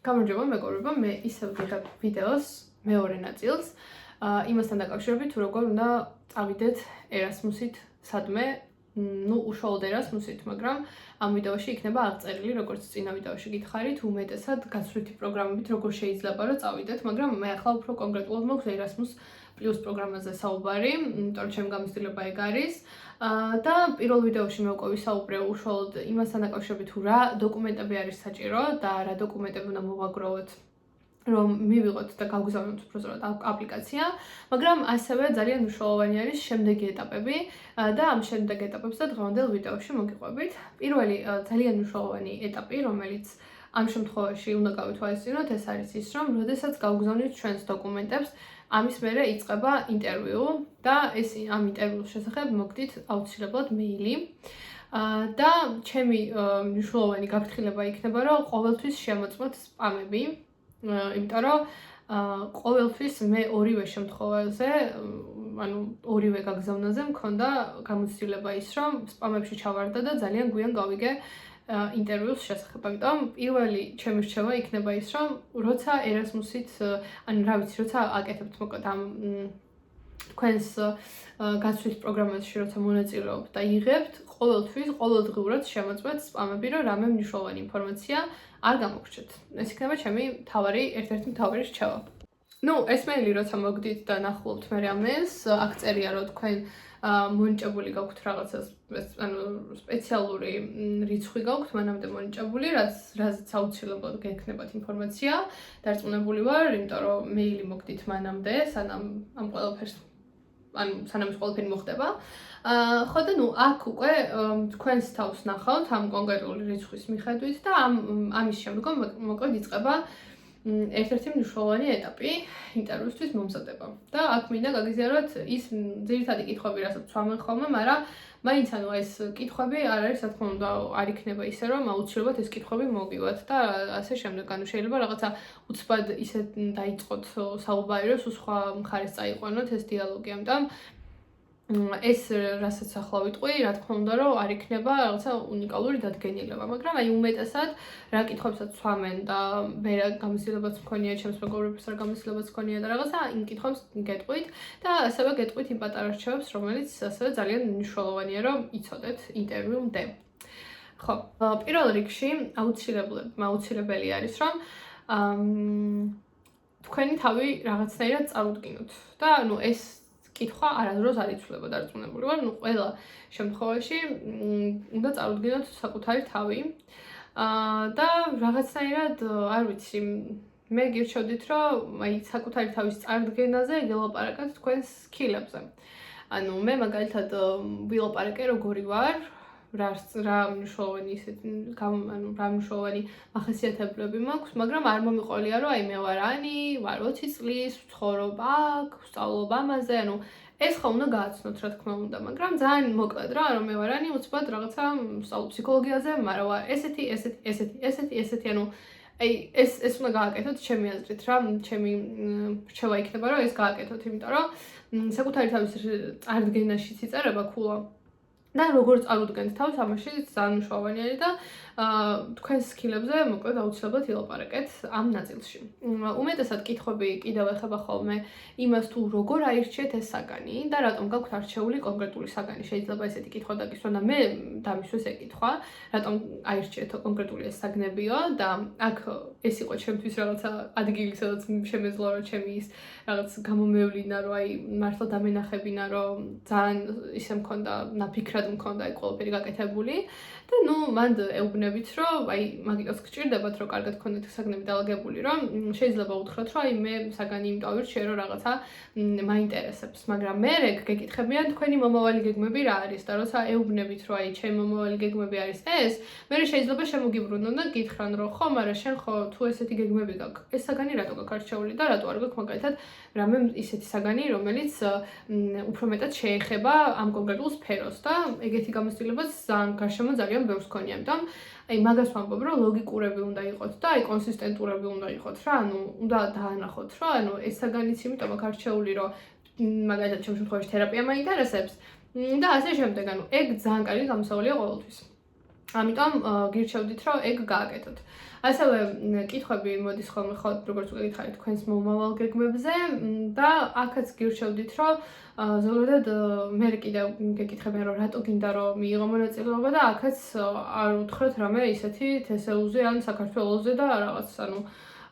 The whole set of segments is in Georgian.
გამარჯობა, მეგობრებო, მე ისევ ვიღებ ვიდეოს მეორე ნაწილს. იმასთან დაკავშირებით, თუ როგორ უნდა წავიდეთ ერასმუსით სადმე, უშუალოდ ერასმუსით, მაგრამ ამ ვიდეოში იქნება აღწერილი, როგორც წინა ვიდეოში გითხარით, უმეტესად გაცვლითი პროგრამებით როგორ შეიძლება რომ წავიდეთ, მაგრამ მე ახლა უფრო კონკრეტულად მაქვს Erasmus Plus პროგრამაზე საუბარი, იმიტომ რომ ჩემი გამოცდილება ეგ არის. და პირველ ვიდეოში მე უკვე ვისაუბრე უშუალოდ იმასთან დაკავშირებით, თუ რა დოკუმენტები არის საჭირო და რა დოკუმენტები უნდა მოვაგროვოთ, რომ მივიღოთ და გავგზავნოთ უბრალოდ აპლიკაცია, მაგრამ ასევე ძალიან მნიშვნელოვანი არის შემდეგი ეტაპები და ამ შემდეგ ეტაპებს და დღევანდელ ვიდეოში მოგიყვებით. პირველი ძალიან მნიშვნელოვანი ეტაპი, რომელიც ამ შემთხვევაში უნდა გავითვალისწინოთ, ეს არის ის, რომ როდესაც გავგზავნით ჩვენს დოკუმენტებს, ამის მერე იწყება ინტერვიუ და ეს ამ ინტერვიუს შესახებ მოგდით აუცილებლად მეილი. და ჩემი მნიშვნელოვანი გაფრთხილება იქნება, რომ ყოველთვის შემოწმოთ სპამები, იმიტომ რომ ყოველთვის მე ორივე შემთხვევაზე, ანუ ორივე გაგზავნაზე მქონდა გამოცდილება ის, რომ სპამებში ჩავარდა და ძალიან გვიან გავიგე ინტერვიუს შესახებ. ამიტომ პირველი ჩემი რჩევა იქნება ის, რომ როცა ერასმუსით, ანუ რა ვიცი, როცა აკეთებთ მოკლედ ამ თქვენს გაცვლის პროგრამაში, როცა მონაწილეობთ და იღებთ, ყოველდღიურად შემოწმეთ სპამები, რომ რამე მნიშვნელოვანი ინფორმაცია არ გამოგრჩეთ. ეს იქნება ჩემი ერთ-ერთი მთავარი რჩევა. ეს მეილი როცა მოგდით და ნახულობთ მე ამას, აქ წერია, რომ თქვენ მონიჭებული გაქვთ რაღაცა, ანუ სპეციალური რიცხვი გაქვთ, მანამდე მონიჭებული, რაზეც აუცილებლად გექნებათ ინფორმაცია. დარწმუნებული ვარ, იმიტომ რომ მეილი მოგდით მანამდე, სანამ ამ ყველაფერს, ანუ სანამ ეს ყველაფერი მოხდება. ხო და აქ უკვე თქვენს თავს ნახავთ ამ კონკრეტული რიცხვის მიხედვით და ამის შემდგომ მოკლედ იწყება ერთ-ერთი მნიშვნელოვანი ეტაპი ინტერვიუსთვის მომზადება. და აქ მინდა გაგიზიაროთ ის ძირითადი კითხვები, რასაც ვამბობ ხოლმე, მაგრამ მაინც ეს კითხვები არ არის, რა თქმა უნდა, არ იქნება ისე, რომ აუცილებლად ეს კითხვები მოგივათ და ასე შემდეგ. ანუ შეიძლება რაღაცა უცბად ისე დაიწყოთ საუბარი, რომ სხვა მხარეს წაიყვანოთ ეს დიალოგი. ამიტომ ეს რასაც ახლა ვიტყვი, რა თქმა უნდა, რომ არ იქნება რაღაცა უნიკალური დადგენილება, მაგრამ უმეტესად რა კითხვებსაც ვამენ და მე რა გამოცდილებაც მქონია, ჩემს მეგობრებს რა გამოცდილებაც მქონია და რაღაცა იმ კითხვებს გეტყვით და ასევე გეტყვით იმ პატარა რჩევებს, რომელიც ასევე ძალიან მნიშვნელოვანია, რომ იცოდეთ ინტერვიუმდე. ხო, პირველ რიგში აუცილებელი არის, რომ თქვენი თავი რაღაცნაირად წარუდგინოთ და ეს კითხვა არასდროს არ იცვლება, დარწმუნებული ვარ, ყველა შემთხვევაში უნდა წარუდგინოთ საკუთარი თავი. და რაღაცნაირად, არ ვიცი, მე გირჩევდით, რომ საკუთარი თავის წარდგენაზე გელაპარაკოთ თქვენს სკილებზე. ანუ მე მაგალითად ვილაპარაკე როგორი ვარ, რა მნიშვნელოვანი მახასიათებლები მაქვს, მაგრამ არ მომიყოლია, რომ მე ვარ Ანი, ვარ 20 წლის, ვცხოვრობ აქ, ვსწავლობ ამაზე, ანუ ეს ხო უნდა გააცნოთ, რა თქმა უნდა, მაგრამ ძალიან მოკლედ რა, რომ მე ვარ Ანი, უცბად რაღაცა ვსწავლობ ფსიქოლოგიაზე, მაგრამ ვარ ესეთი, ანუ ეს უნდა გააკეთოთ ჩემი აზრით რა, ჩემი რჩევა იქნება, რომ ეს გააკეთოთ, იმიტომ რომ საკუთარი თავის წარდგენაშიც იწერება ქულა. და როგორ წარუდგენთ თავს, ამაში ძალიან მნიშვნელოვანი არის და თქვენს სკილებზე მოკლედ აუცილებლად ილაპარაკეთ ამ ნაწილში. უმეტესად კითხვები კიდევ ეხება ხოლმე იმას, თუ როგორ აირჩიეთ ეს საგანი და რატომ გაქვთ არჩეული კონკრეტული საგანი. შეიძლება ესეთი კითხვა დაგისვან და მე დამისვეს ეკითხვა, რატომ აირჩიეთ კონკრეტული ეს საგნებიო და აქ ეს იყო ჩემთვის რაღაცა ადგილი, სადაც შემეძლო რომ ჩემი ის რაღაც გამომევლინა, რომ მართლა დამენახებინა, რომ ძალიან ისე მქონდა ნაფიქრად მქონდა აი ყველაფერი გაკეთებული და მან ეუბნებით, რომ მაგიტოს გჭირდებათ, რომ კარგად გქონდეთ საგნები დალაგებული, რომ შეიძლება უთხრათ, რომ მე საგანი იმიტომ ავირჩიე, რომ რაღაცა მაინტერესებს, მაგრამ მე გეკითხებიან თქვენი მომავალი გეგმები რა არის და როცა ეუბნებით, რომ ჩემი მომავალი გეგმები არის ეს, მე შეიძლება შემოგიბრუნონ და გითხრან, რომ ხო, მაგრამ შენ ხო თუ ესეთი გეგმები გაქვს, ეს საგანი რატო გაქვს არჩეული და რატო არ გაქვს მაგალითად რამე ისეთი საგანი, რომელიც უფრო მეტად შეეხება ამ კონკრეტულ სფეროს და ეგეთი გამოცდილებაც გარშემო ძალიან ბევრს ქონია. ამიტომ მაგას ვამბობ, რომ ლოგიკურები უნდა იყოთ და კონსისტენტურები უნდა იყოთ რა, ანუ უნდა დაანახოთ, რომ ეს საგანიც იმიტომ აქვს არჩეული, რომ მაგალითად ჩემს შემთხვევაში თერაპია მაინტერესებს და ასე შემდეგ, ეგ ძალიან კარგი გამოსავალია ყოველთვის. ამიტომ გირჩევდით, რომ ეგ გააკეთოთ. ასევე კითხვები მოდის ხოლმე როგორც უგეკითხარით თქვენს მომავალ გეგმებზე და აქაც გირჩევდით, რომ ზოგადად მე კიდევ გეკითხებიან, რომ რატო გინდა რომ მიიღო მონაწილეობა და აქაც არ უთხრათ რამე ისეთი თესეულზე ან საქართველოზე და რაღაც,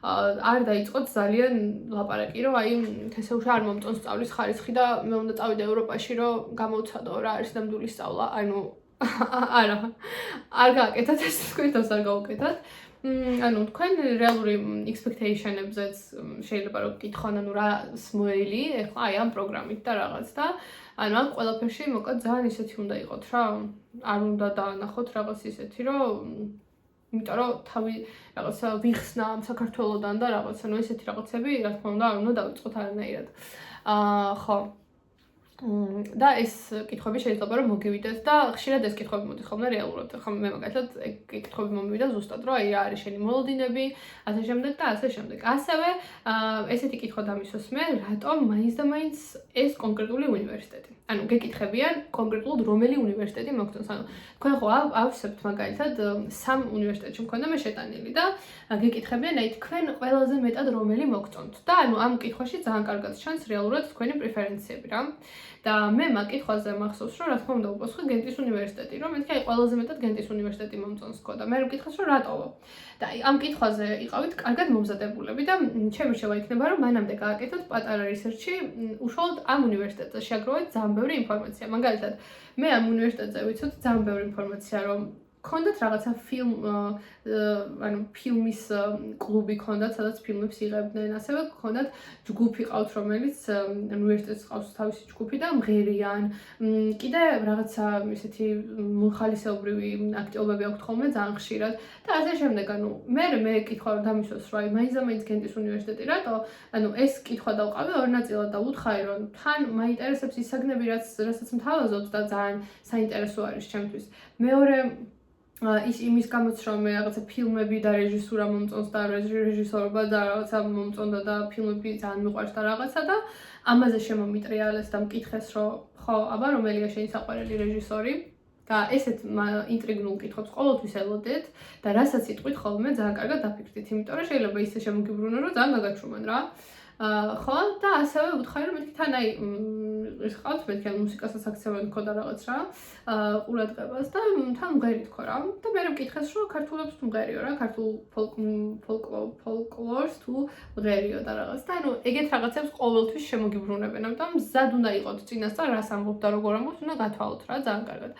არ დაიწყოთ ძალიან ლაპარაკი, რომ აი თესეულში არ მომწონს სწავლის ხარისხი და მე უნდა წავიდე ევროპაში, რომ გამოვცადო რა არის ნამდვილი სწავლა, არა, არ გააკეთოთ ეს თქვენთავს არ გაუკეთოთ. თქვენ რეალური expectation-ებზეც შეიძლება რომ გკითხონ, რა სმოილი, ეხლა აი ამ პროგრამით და რაღაც და ამ ყველაფერში მოკლედ ძალიან ისეთი უნდა იყოთ რა, არ უნდა დაანახოთ რაღაც ისეთი, რომ იმიტომ რომ თავი რაღაცა ვიხსნა საქართველოდან და რაღაც, ესეთი რაღაცები, რა თქმა უნდა, არ უნდა დავიწყოთ არანაირად. ხო. და ეს კითხვები შეიძლება რომ მოგივიდეს და ხშირად ეს კითხვები მოდის ხოლმე რეალურად. ხა მე მაგალითად ეგ კითხვები მომივიდა ზუსტად, რომ აი რა არის შენი მოლოდინები, ასე შემდეგ და ასე შემდეგ. ასევე ესეთი კითხვა დამისვეს მე, რატომ მაინც და მაინც ეს კონკრეტული უნივერსიტეტი. გეკითხებიან კონკრეტულად რომელი უნივერსიტეტი მოგწონს. თქვენ ხო ავსებთ მაგალითად სამ უნივერსიტეტში მქონდა მე შეტანილი და გეკითხებიან აი თქვენ ყველაზე მეტად რომელი მოგწონთ. და ამ კითხვაში ძალიან კარგად ჩანს რეალურად თქვენი პრეფერენციები რა. და მე მაგ კითხვაზე მახსოვს, რომ რა თქმა უნდა უპასუხე გენტის უნივერსიტეტი, რომ მეთქი აი ყველაზე მეტად გენტის უნივერსიტეტი მომწონს ხო და მე მკითხეს რომ რატოო. და აი ამ კითხვაზე იყავით კარგად მომზადებულები და ჩემი რჩევა იქნება რომ მანამდე გააკეთოთ პატარა რისერჩი, უშუალოდ ამ უნივერსიტეტზე შეაგროვეთ ძალიან ბევრი ინფორმაცია. მაგალითად, მე ამ უნივერსიტეტზე ვიცოდი ძალიან ბევრი ინფორმაცია, რომ ქონდათ რაღაცა ფილმის კლუბი ქონდათ, სადაც ფილმებს იღებდნენ, ასევე ქონდათ ჯგუფი ყავთ, რომელიც უნივერსიტეტს ყავს თავისი ჯგუფი და მღერიან. კიდე რაღაცა ისეთი მოხალისეობრივი აქტივობები აქვთ ხოლმე ძალიან ხშირად და ასე შემდეგ. მე კითხვა რომ დამისვეს, რომ აი მაინც და მაინც გენტის უნივერსიტეტი რატო? ეს კითხვა დავყავი ორ ნაწილად და ვუთხარი, რომ თან მაინტერესებს ის საგნები, რასაც მთავაზობთ და ძალიან საინტერესო არის ჩემთვის. მეორე ის იმის გამოც რომ მე რაღაცა ფილმები და რეჟისურა მომწონს და რეჟისორობა და რაღაცა მომწონდა და ფილმები ძალიან მიყვარს და რაღაცა და ამაზე შემომიტრიალეს და მკითხეს რომ ხო აბა რომელია შენი საყვარელი რეჟისორი და ესეთ ინტრიგნულ კითხვებს ყოველთვის ელოდეთ და რასაც იტყვით ხოლმე ძალიან კარგად დაფიქრდით, იმიტომ რომ შეიძლება ისე შემოგიბრუნო რომ ძალიან გაგაჩვმან რა. ხო და ასევე ვუთხარი რომ მეთქი თან აი ეს ყავთ მეთქი მუსიკასაც აქცევენ ხო და რაღაც რა ყურადღებას და თან მღერი თქო რა და მე მკითხეს რომ ქართულებს თუ მღერიო რა ქართულ ფოლკლორს თუ მღერიო და რაღაც და ეგეთ რაღაცებს ყოველთვის შემოგიბრუნებენ, ამიტომ მზად უნდა იყოთ წინასწარ რას ამბობთ და როგორ ამბობთ უნდა გათვალოთ რა ძალიან კარგად.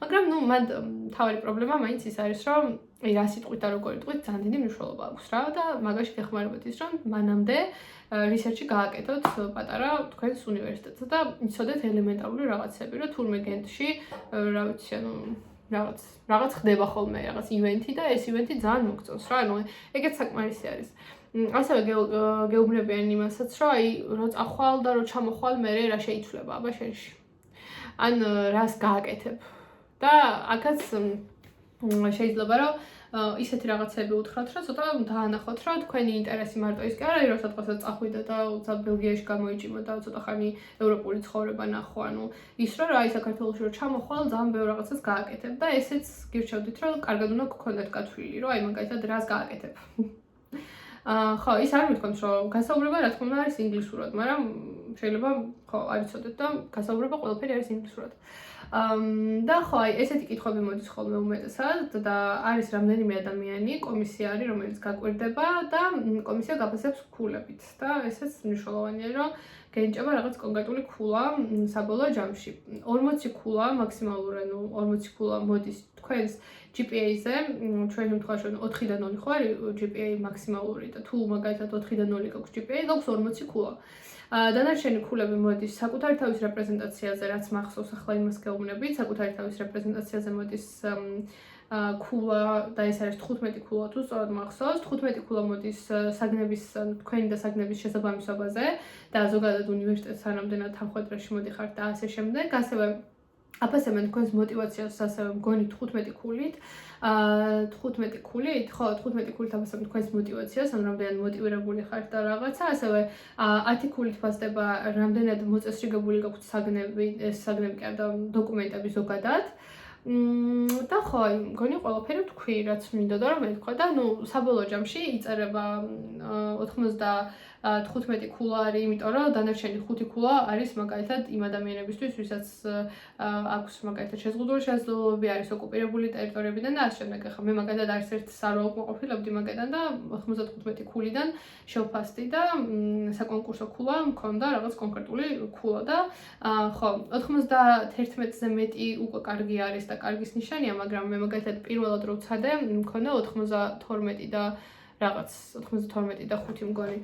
მაგრამ მანდ თავი პრობლემა მაინც ის არის რომ რა სიტყვით და როგორ იტყვით ძალიან დიდი მნიშვნელობა აქვს რა და მაგაში გეხმარებათ ის რომ მანამდე რისერჩი გააკეთოთ პატარა თქვენს უნივერსიტეტზე და იცოდეთ ელემენტარული რაღაცები, რომ თურმე გენტში რა ვიცი რაღაც ხდება ხოლმე რაღაც ივენთი და ეს ივენთი ძალიან მოგწონს რა, ეგეც საკმარისი არის. ასევე გეუბნებიან იმასაც, რომ აი რო წახვალ და რო ჩამოხვალ მე რა შეიცვლება აბა შენში. ან რას გააკეთებ. და აქაც შეიძლება რომ ისეთი რაღაცები უთხრათ, რომ ცოტა დაანახოთ, რომ თქვენი ინტერესი მარტო ის კი არა, რომ სადღაც წახვიდე და უცა ბელგიაში გამოიჭიმო და ცოტა ხანი ევროპული ცხოვრება ნახო, ის რომ აი საქართველოში რომ ჩამოხვალ ძალიან ბევრ რაღაცას გააკეთებ და ესეც გირჩევდით, რომ კარგად უნდა გქონდეთ გათვლილი, რომ აი მაგალითად რას გააკეთებ. ხო, ის არ მithქვამს, რომ გასაუბრება რა თქმა უნდა არის ინგლისურად, მაგრამ შეიძლება ხო არ იცოდეთ და გასაუბრება ყველაფერი არის ინგლისურად. და ხო, აი ესეთი კითხვები მოდის ხოლმე უმეტესად და არის რამდენიმე ადამიანი, კომისია არის, რომელიც გაკვირდება და კომისია გაფასებს ქულებით და ესეც მნიშვნელოვანია, რომ გენიჭება რაღაც კონკრეტული ქულა საბოლოო ჯამში. 40 ქულა მაქსიმალური, 40 ქულა მოდის თქვენს GPA-ზე, ჩვენ შემთხვევაში 4-დან 0 ხო არის GPA მაქსიმალური და თუ მაგალითად 4-დან 0 გაქვს GPA, გაქვს 40 ქულა. დანარჩენი ქულები მოდის საკუთარი თავის რეპრეზენტაციაზე, რაც მახსოვს ახლა იმას გეუბნებით, საკუთარი თავის რეპრეზენტაციაზე მოდის ქულა და ეს არის 15 ქულა თუ სწორად მახსოვს, 15 ქულა მოდის საგნების თქვენი და საგნების შესაბამისობაზე და ზოგადად უნივერსიტეტს რამდენად თანხმდენში მოდიხართ და ასე შემდეგ, ასევე აფასებენ თქვენს მოტივაციას ასევე მგონი 15 ქულით. 15 ქულით, ხო, 15 ქულით აფასებენ თქვენს მოტივაციას, ან რამდენად მოტივირებული ხართ და რაღაცა, ასევე 10 ქულით ფასდება რამდენად მოწესრიგებული გაქვთ საგნები, ეს საგნები კი არა და დოკუმენტები ზოგადად. და ხო, აი, მგონი ყველაფერი თქვი, რაც მინდოდა რომ მეთქვა და საბოლოო ჯამში იწერება 95 ქულა არის, იმიტომ რომ დანარჩენი 5 ქულა არის მაგალითად იმ ადამიანებისთვის, ვისაც აქვს მაგალითად შეზღუდული შესაძლებლობები, არის ოკუპირებული ტერიტორიებიდან და ასე შემდეგ. ახლა მე მაგალითად არც ერთ არ ვაკმაყოფილებდი მაგედან და 95 ქულიდან შევფასდი და საკონკურსო ქულა მქონდა რაღაც კონკრეტული ქულა და ხო, 91-ზე მეტი უკვე კარგი არის და კარგის ნიშანია, მაგრამ მე მაგალითად პირველად რო ვცადე, მქონდა 92 და რაღაც 92 და 5 მგონი.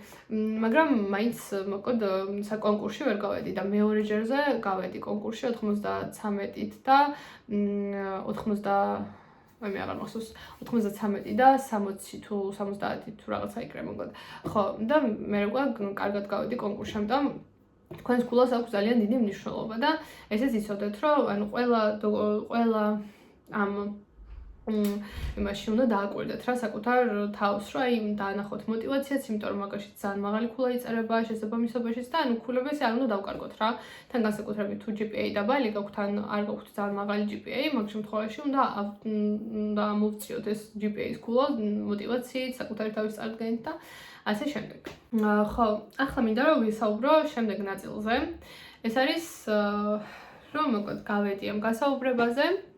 მაგრამ მაინც მოკოდ საკონკურსში ვერ გავედი და მეორე ჯერზე გავედი კონკურსში 93-ით და 90 მე აღარ მახსოვს 93 და 60 თუ 70 თუ რაღაცა იქნება მოგონდა. ხო, და მე უკვე კარგად გავედი კონკურსში, ამიტომ თქვენს ქულას აქვს ძალიან დიდი მნიშვნელობა და ესეც იცოდეთ, რომ ანუ ყველა ამ იმაში უნდა დააკვირდეთ რა საკუთარ თავს, რა იმ დაანახოთ мотиваციაც, იმიტომ რომ მაგაში ძალიან მაღალი ქულა იწერება შესაბამისობაშიც და ანუ ქულებს არ უნდა დავკარგოთ რა. თან განსაკუთრებით თუ GPA დაბალი გაქვთ, ან არ გაქვთ ძალიან მაღალი GPA, მაგ შემთხვევაში უნდა მოვწიოთ ეს GPA-ის ქულა мотивაციით, საკუთარი თავის წარდგენით და ასე შემდეგ. ხო, ახლა მინდა რომ ვისაუბრო შემდეგ ნაწილზე. ეს არის რომ მოკოდ გავედი ამ გასაუბრებაზე.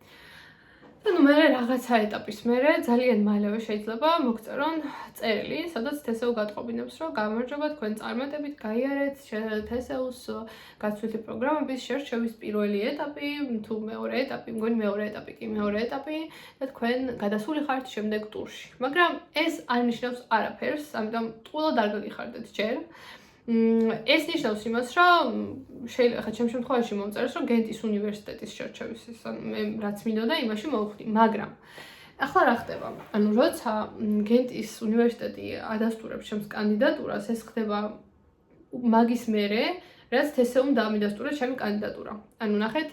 და მე რაღაცა ეტაპის მერე ძალიან მალევე შეიძლება მოგწერონ წერილი, სადაც TSU გატყობინებს, რომ გამარჯობა თქვენ წარმატებით გაიარეთ TSU-ს გაცვლითი პროგრამების შერჩევის პირველი ეტაპი, თუ მეორე ეტაპი, მგონი მეორე ეტაპი და თქვენ გადასული ხართ შემდეგ ტურში. მაგრამ ეს არ ნიშნავს არაფერს, ამიტომ ტყუილად არ გაგიხარდეთ ჯერ. ეს ნიშნავს იმას, რომ შეიძლება ხა ჩემ შემთხვევაში მომწეროს, რომ გენტის უნივერსიტეტის შერჩევის ის მე რაც მინდოდა იმაში მოვხდი, მაგრამ ახლა რა ხდება? ანუ როცა გენტის უნივერსიტეტი ადასტურებს ჩემს კანდიდატურას, ეს ხდება მაგის მერე, რაც TSU-მ დაამიდასტურა ჩემი კანდიდატურა. ანუ ნახეთ,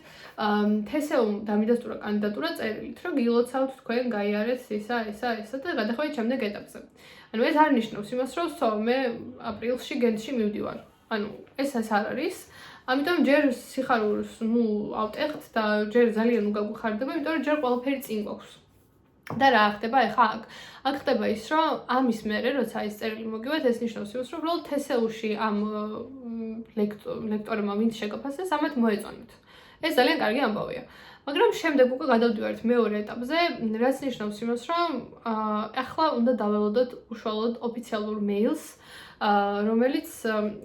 TSU-მ დაამიდასტურა კანდიდატურა წერილით, რომ გილოცავთ თქვენ გაიარეთ ესა და გადახვიდეთ შემდეგ ეტაპზე. ანუ ეს არ ნიშნავს იმას, რომ მე აპრილში გენტში მივდივარ. ანუ ეს არ არის. ამიტომ ჯერ სიხარულს ავტეხთ და ჯერ ძალიან უგაგუხარდება, იმიტომ რომ ჯერ ყველაფერი წინ გვაქვს. და რა ხდება ახლა აქ ხდება ის, რომ ამის მერე, როცა ეს წერილი მოგივათ, ეს ნიშნავს იმას, რომ უბრალოდ TSU-ში ამ ლექტორებმა ვინც შეგაფასეს, ამათ მოეწონათ. ეს ძალიან კარგი ამბავია. მაგრამ შემდეგ უკვე გადავდივართ მეორე ეტაპზე, რაც ნიშნავს იმას, რომ ახლა უნდა დაველოდოთ უშუალოდ ოფიციალურ მეილს, რომელიც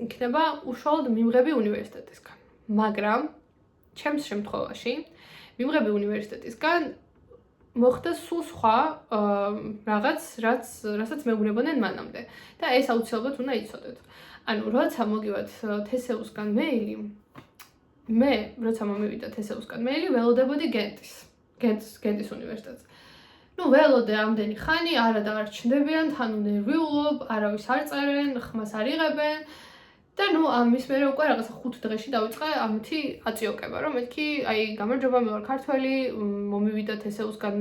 იქნება უშუალოდ მიმღები უნივერსიტეტისგან. მაგრამ ჩემს შემთხვევაში მიმღები უნივერსიტეტისგან მოხდა სულ სხვა რაღაც, რასაც მეუბნებოდნენ მანამდე და ეს აუცილებლად უნდა იცოდეთ. ანუ როცა მოგივათ TSU-სგან მეილი, მე როცა მომივიდა TSU-სგან მეილი, ველოდებოდი გენტის უნივერსიტეტს. ველოდე ამდენი ხანი, არა და არ ჩნდებიან, თან ნერვიულობ, არავის არ წერენ, ხმას არ იღებენ და ამის მერე უკვე რაღაცა 5 დღეში დავიწყე ამითი აწიოკება, რომ მეთქი, აი, გამარჯობა, მე ვარ ქართველი, მომივიდა TSU-სგან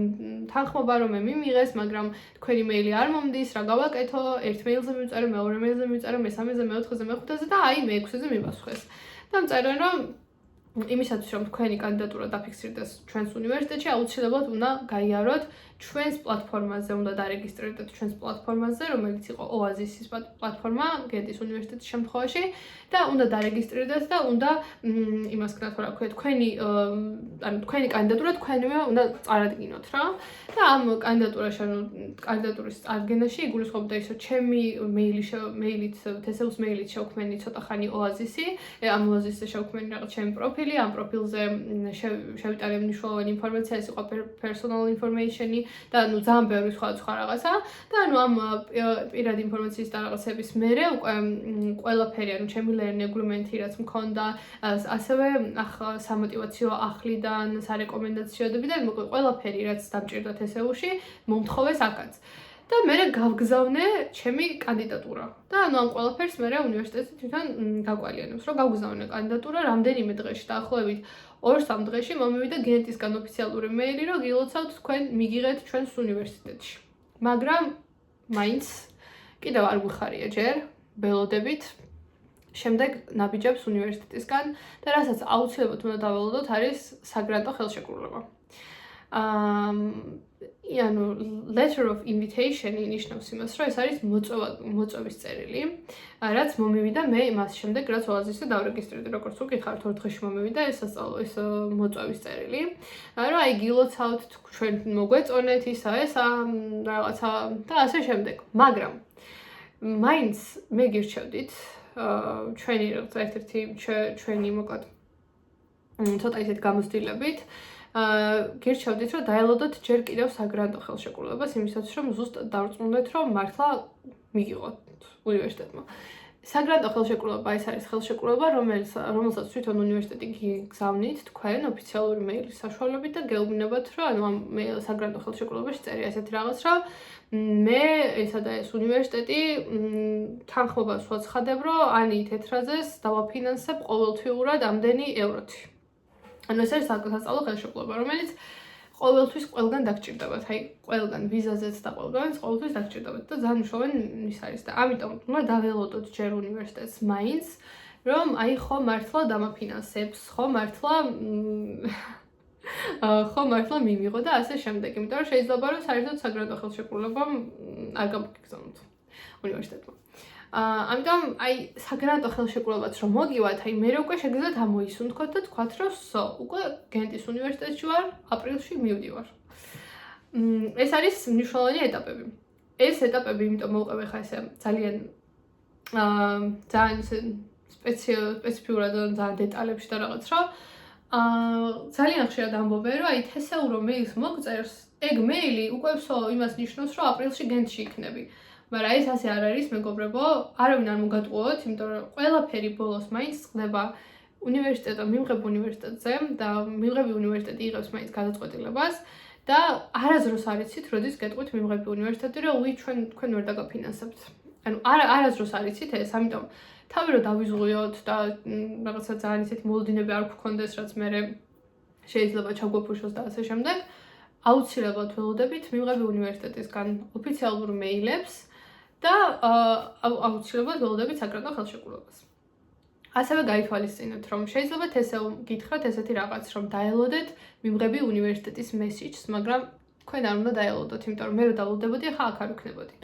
თანხმობა, რომ მე მიმიღეს, მაგრამ თქვენი მეილი არ მომდის, რა გავაკეთო, ერთ მეილზე მივწერე, მეორე მეილზე მივწერე, მესამეზე, მეოთხეზე, მეხუთეზე და აი, მე-6-ზე მიმასვხეს. და მწერენ, რომ იმისათვის, რომ თქვენი კანდიდატურა დაფიქსირდეს ჩვენს უნივერსიტეტში, აუცილებლად უნდა გაიაროთ ჩვენს პლატფორმაზე, უნდა დარეგისტრირდეთ ჩვენს პლატფორმაზე, რომელიც იყო ოაზისის პლატფორმა გენტის უნივერსიტეტის შემთხვევაში და უნდა დარეგისტრირდეთ და უნდა იმას ქნათ, რა ქვია, თქვენი კანდიდატურა თქვენივე უნდა წარადგინოთ რა. და ამ კანდიდატურის წარდგენაში იგულისხმობდა ის, რომ ჩემი მეილით, TSU-ს მეილით შევქმენი ცოტა ხანი ოაზისი, ამ ოაზისზე შევქმენი რაღაც ჩემი პროფილი, ამ პროფილზე შევიტანე მნიშვნელოვანი ინფორმაცია, ეს იყო personal information-ი და ძალიან ბევრი სხვა რაღაცა და ამ პირადი ინფორმაციის და რაღაცების მერე უკვე ყველაფერი, ჩემი learning agreement-ი რაც მქონდა, ასევე სამოტივაციო ახლიდან, სარეკომენდაციოდებიდან, ყველაფერი რაც დამჭირდა TSU-ში, მომთხოვეს აქაც. და მე გავგზავნე ჩემი კანდიდატურა. და ამ ყველაფერს მე უნივერსიტეტი თვითონ გაგვალიანებს, რომ გავგზავნე კანდიდატურა რამდენიმე დღეში, დაახლოებით 2-3 დღეში მომივიდა გენტისგან ოფიციალური მეილი, რომ გილოცავთ თქვენ მიგიღეთ ჩვენს უნივერსიტეტში. მაგრამ მაინც კიდევ არ გვიხარია ჯერ, ველოდებით შემდეგ ნაბიჯებს უნივერსიტეტისგან და რასაც აუცილებლად უნდა დაველოდოთ არის საგრანტო ხელშეკრულება. ანუ letter of invitation ინიშნავს იმას, რომ ეს არის მოწვევის წერილი, რაც მომივიდა მე მას შემდეგ, რაც ოაზისზე დავრეგისტრირდი, როგორც უკითხავთ 4 დღეში მომივიდა ეს მოწვევის წერილი, რომ აი გილოცავთ ჩვენ მოგვეწონეთ ისა ესა რაღაცა და ასე შემდეგ. მაგრამ მაინც მე გირჩევდით ჩვენი ერთ-ერთი ჩვენი მოკლედ ცოტა ისეთ გამოცდილებით გირჩევდით, რომ დაელოდოთ ჯერ კიდევ საგრანტო ხელშეკრულებას იმისათვის, რომ ზუსტად დავწმუნდეთ, რომ მართლა მიგიღოთ უნივერსიტეტმა. საგრანტო ხელშეკრულება ეს არის ხელშეკრულება, რომელსაც თვითონ უნივერსიტეტი გიგზავნით თქვენ ოფიციალური მეილის საშუალებით და გეუბნებათ, რომ ანუ ამ საგრანტო ხელშეკრულებაში წერია ესეთი რაღაც, რომ მე ესა და ეს უნივერსიტეტი თანხმობას ვაცხადებ, რომ ანი თეთრაძეს დავაფინანსებ ყოველთვიურად ამდენი ევროთი. ანუ ეს არის სასწავლო ხელშეკრულება, რომელიც ყოველთვის ყველგან დაგჭირდებათ, აი ყველგან ვიზაზეც და ყველგან ყოველთვის დაგჭირდებათ და ძალიან მნიშვნელოვანი ის არის და ამიტომ უნდა დაველოდოთ ჯერ უნივერსიტეტს მაინც, რომ აი ხო მართლა დამაფინანსებს, ხო მართლა მიმიღო და ასე შემდეგ, იმიტომ რომ შეიძლება რომ საერთოდ საგრანტო ხელშეკრულებამ არ გამოგიგზავნოთ უნივერსიტეტმა. ამიტომ აი საგრანტო ხელშეკრულებაც რომ მოგივათ, აი მე უკვე შეგიძლიათ ამოისუნთქოთ და თქვათ, რომ უკვე გენტის უნივერსიტეტში ვარ, აპრილში მივდივარ. ეს არის მნიშვნელოვანი ეტაპები. ეს ეტაპები იმიტომ მოვყევ ხა ესე ძალიან სპეციფიურად და ძალიან დეტალებში და რაღაც რა. ძალიან ხშირად ამბობენ, რომ აი თესეურო მეილს მოგწერს, ეგ მეილი უკვე იმას ნიშნავს, რომ აპრილში გენტში იქნები. მაგრამ ეს ასე არ არის, მეგობრებო, არავინ არ მოგატყუოთ, იმიტომ რომ ყველაფერი ბოლოს მაინც ხდება უნივერსიტეტო მიმღებ უნივერსიტეტზე და მიმღები უნივერსიტეტი იღებს მაინც გადაწყვეტილებას და არასდროს არ იცით, როდის გეტყვით მიმღები უნივერსიტეტი, რომ უი თქვენ ვერ დაგაფინანსებთ. ანუ არასდროს არ იცით ეს, ამიტომ თავი რომ დავიზღვიოთ და რაღაცა ძალიან ისეთი მოლოდინები არ გქონდეს, რაც მე შეიძლება ჩაგვეფუშოს და ასე შემდეგ, აუცილებლად ველოდებით მიმღები უნივერსიტეტისგან ოფიციალურ მეილებს და აუცილებლად ველოდებით საგრანტო ხელშეკრულებას. ასევე გაითვალისწინებთ, რომ შეიძლება თესეულ გითხრათ ესეთი რაღაც, რომ დაელოდეთ მიმღები უნივერსიტეტის მესიჯს, მაგრამ თქვენ არ უნდა დაელოდოთ, იმიტომ რომ მე რო დაველოდებოდი, ახლა აქ არ ვიქნებოდი.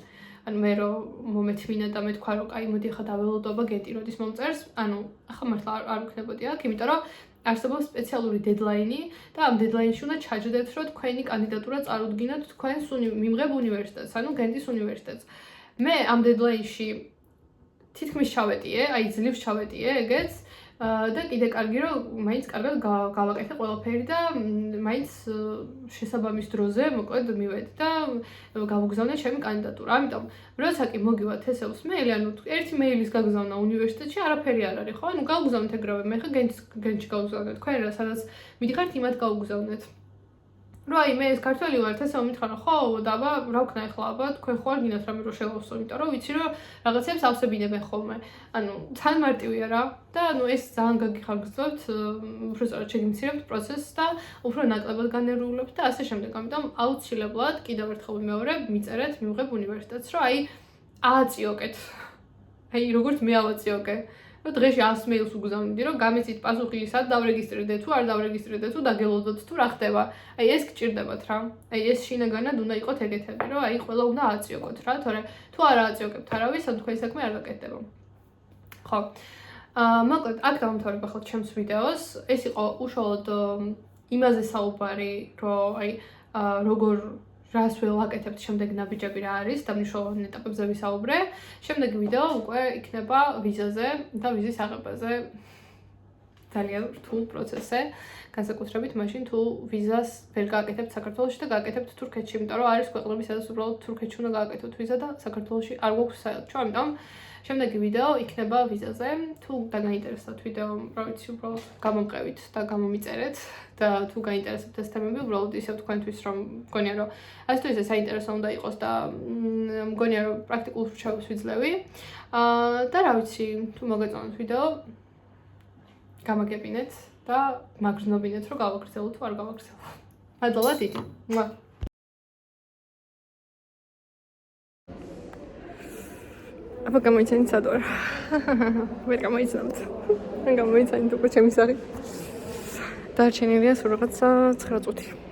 ანუ მე რო მომეთმინა და მე თქვა, რომ კაი, მოდი ახლა დაველოდობა გეტი, როდის მომწერს, ანუ ახლა მართლა არ ვიქნებოდი აქ, იმიტომ რომ არსებობს სპეციალური დედლაინი და ამ დედლაინში უნდა ჩაჯდეთ, რომ თქვენი კანდიდატურა წარუდგინოთ თქვენს მიმღებ უნივერსიტეტს, ანუ გენტის უნივერსიტეტს. მე ამ დედლაინში თითქმის ჩავეტიე, აი ძლივს ჩავეტიე ეგეც და კიდე კარგი რომ მაინც კარგად გავაკეთე ყველაფერი და მაინც შესაბამის დროზე მოკლედ მივედი და გავუგზავნე ჩემი კანდიდატურა. ამიტომ როცა კი მოგივათ ესეულს მეილი, ანუ ერთი მეილის გაგზავნა უნივერსიტეტში არაფერი არ არის, ხო? ანუ გავუგზავნეთ ეგრევე, მე ხა გენტში გავუგზავნეთ, თქვენ რა სადაც მიდიხართ იმათ გავუგზავნეთ. რომ აი მე ეს ქართველი ვარ, ესეო მითხარ, ხო, დაბა, რა ვქნა ახლა აბა, თქვენ ხო არ გინდათ რამე რო შევავსო, იმიტომ რომ ვიცი რომ რაღაცებს ავსებინებენ ხოლმე. ანუ თან მარტივია რა და ანუ ეს ძალიან გაგიხარგრძავთ, უფრო სწორად შეგიმცირებთ პროცესს და უფრო ნაკლებად განერულებთ და ასე შემდეგ. ამიტომ აუცილებლად კიდევ ერთხელ ვიმეორებ, მიწერეთ მიმღებ უნივერსიტეტს, რომ აი ააწიოკეთ. აი როგორც მე ავაწიოკე. რომ დღეში 100 მეილს უგზავნიდი, რომ გამეცით პასუხი სად დავრეგისტრირდე თუ არ დავრეგისტრირდე თუ დაგელოდოთ თუ რა ხდება. აი ეს გჭირდებათ რა. აი ეს შინაგანად უნდა იყოს ეგეთები, რომ აი ყველა უნდა ააწიოკოთ რა, თორე თუ არ ააწიოკებთ არავის, ან თქვენი საქმე არ გაკეთდება. ხო. მოკლედ, აქ დავამთავრებ ახლა ჩემს ვიდეოს. ეს იყო უშუალოდ იმაზე საუბარი, რომ აი როგორ რას ველაკეთებთ შემდეგ ნაბიჯები რა არის და მნიშვნელოვან ეტაპებზე ვისაუბრე. შემდეგი ვიდეო უკვე იქნება ვიზაზე და ვიზის აღებაზე. ძალიან რთულ პროცესზე, განსაკუთრებით მაშინ თუ ვიზას ვერ გააკეთებთ საქართველოში და გააკეთებთ თურქეთში, იმიტომ რომ არის ქვეყნები, სადაც უბრალოდ თურქეთში უნდა გააკეთოთ ვიზა და საქართველოში არ გვაქვს საელჩო, ამიტომ შემდეგი ვიდეო იქნება ვიზაზე. თუ დაგაინტერესებთ ვიდეო, რა ვიცი, უბრალოდ გამომყევით და გამომიწერეთ და თუ გაინტერესებთ ეს თემები, უბრალოდ ისევ თქვენთვის რომ მგონია რომ ასე თუ ისე საინტერესო უნდა იყოს და მგონია რომ პრაქტიკულ რჩევებს ვიძლევი. და რა ვიცი, თუ მოგეწონათ ვიდეო, გამაგებინეთ და მაგრძნობინეთ რომ გავაგრძელო თუ არ გავაგრძელო. მადლობა დიდი. აბა გამოიცანით სადوار. ვერ გამოიცანთ. ან გამოიცანით უკვე ჩემი სახით. დარჩენილია სულ რაღაცა 9 წუთი.